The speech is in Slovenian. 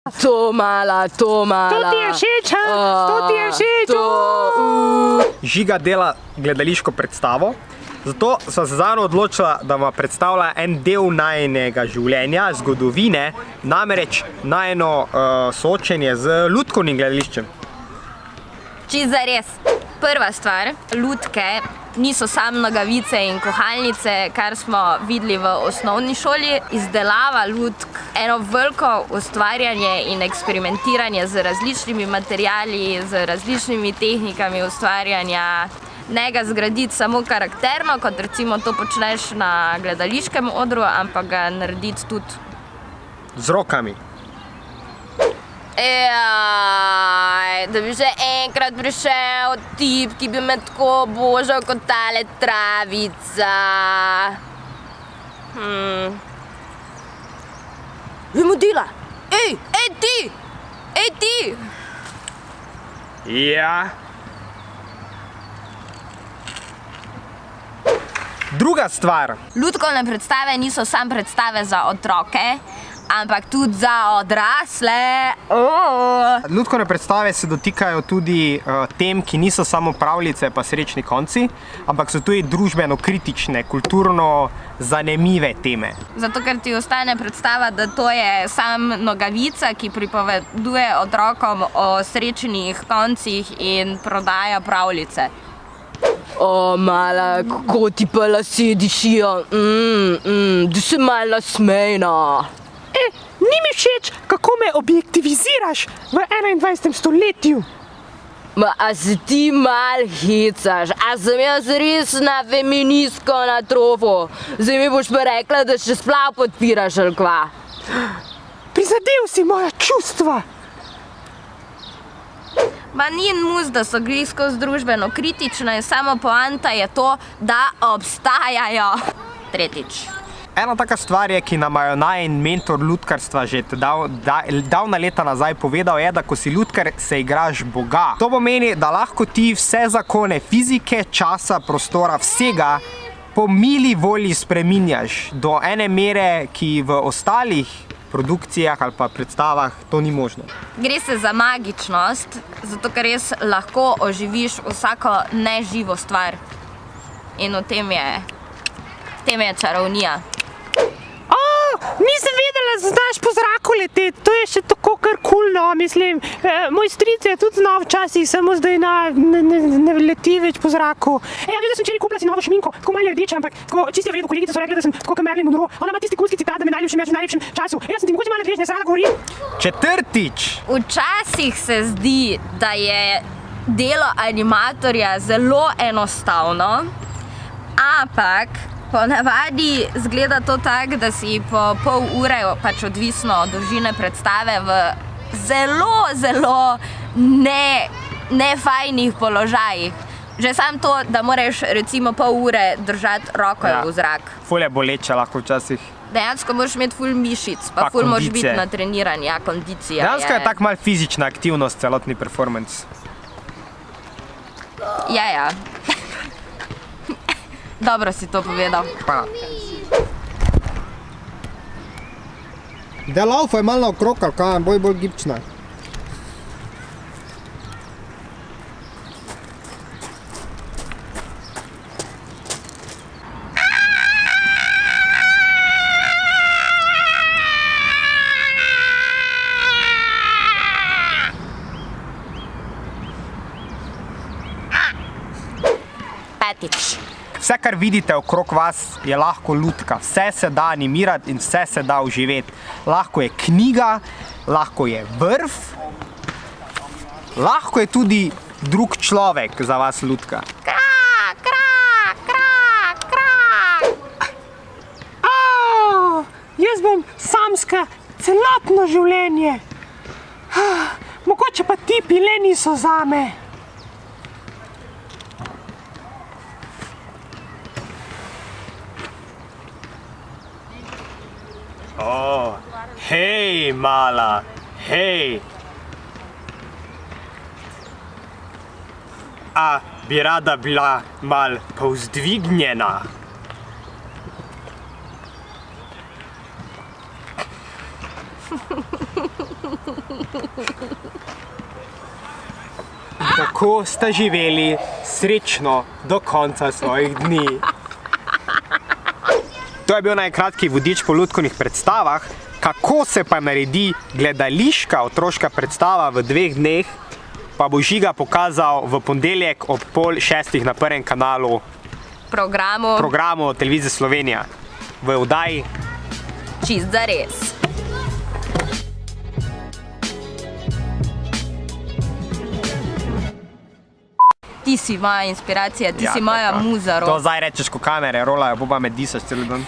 To mala. To ti je všeč, to ti je všeč. Žiga dela gledališko predstavo, zato sva se zadnjo odločila, da vam predstavlja en del najinega življenja, zgodovine, namreč najino soočenje z lutkovnim gledališčem. Čisto zares. Prva stvar, lutke niso samo nogavice in kuhalnice, kar smo videli v osnovni šoli. Izdelava lutk, eno veliko ustvarjanje in eksperimentiranje z različnimi materiali, z različnimi tehnikami ustvarjanja. Ne ga zgraditi samo karakterno, kot recimo to počneš na gledališkem odru, ampak ga narediti tudi Z rokami. Da bi še enkrat prišel tip, ki bi me tako božal kot tale travica. Je modila! Ej ti! Ej ti! Ja. Druga stvar. Lutkovne predstave niso samo predstave za otroke, ampak tudi za odrasle. Lutkovne predstave se dotikajo tudi tem, ki niso samo pravljice pa srečni konci, ampak so tudi družbeno-kritične, kulturno zanimive teme. Zato, ker ti ostane predstava, da to je samo nogavica, ki pripoveduje otrokom o srečnih koncih in prodaja pravljice. O, mala, kako ti pa lasje dišijo. Da se malo nasmejna. Ni mi všeč, kako me objektiviziraš v 21. stoletju. A se ti mal hecaš? A sem jaz resna feministka na trofu? Zdaj mi boš pa rekla, da še splav podpiraš, ali kva? Prizadel si moja čustva. Ma ni mus, da so glih skozi družbeno kritične, samo poanta je to, da obstajajo. Tretjič. Ena taka stvar je, ki nam jo najin mentor lutkarstva že davna leta nazaj povedal, je, da ko si lutkar, se igraš Boga. To pomeni, da lahko ti vse zakone fizike, časa, prostora, vsega po mili volji spreminjaš do ene mere, ki v ostalih produkcijah ali pa predstavah to ni možno. Gre se za magičnost, zato ker res lahko oživiš vsako neživo stvar. In v tem je čarovnija. Nisem vedela, da znaš po zraku leteti, to je še tako kar cool, no, mislim. Moj stric je tudi znal včasih, samo zdaj ne leti več po zraku. Vem, da sem včeraj kupila si novo šminko, tako malo rdeča, ampak tako čisto je v redu, kolegice so rekli, da sem tako kot Marilyn Monroe. Ona ima tisti kulski citat, da me najljubši meč v najlepšem času. Jaz sem ti mogoče malo drežna, se rada govorim. Četrtič. Včasih se zdi, da je delo animatorja zelo enostavno, ampak ponavadi zgleda to tako, da si po pol ure, pač odvisno od dolžine predstave, v zelo nefajnih položajih. Že samo to, da moraš recimo pol ure držati roko v zrak. Ful je boleče lahko včasih. Dejansko moraš imeti ful mišic, pa ful moraš biti natreniran, ja, kondicija. Dejansko je tako malo fizična aktivnost, celotni performance. Ja. Dobro si to povedal. Hvala. Da laufaj malo naokrog, ali kaj, bolj gibčna. Petič. Vse, kar vidite okrog vas, je lahko lutka. Vse se da animirati in vse se da uživeti. Lahko je knjiga, lahko je vrv, lahko je tudi drug človek za vas lutka. Jaz bom samska celotno življenje. Mogoče pa tipi le niso zame. Hej, mala, hej. A bi rada bila mal povzdvignjena? Tako sta živeli srečno do konca svojih dni. To je bil najkratki vodič po lutkovnih predstavah. Kako se pa naredi gledališka otroška predstava v 2 dneh, pa bo Žiga pokazal v ponedeljek ob 5:30 na Prvem kanalu programu Televizije Slovenija v oddaji Čist zares. Ti si moja inspiracija, ti si moja muza. To zdaj rečeš, ko kamere rolajo, bo pa me disaš celo dan.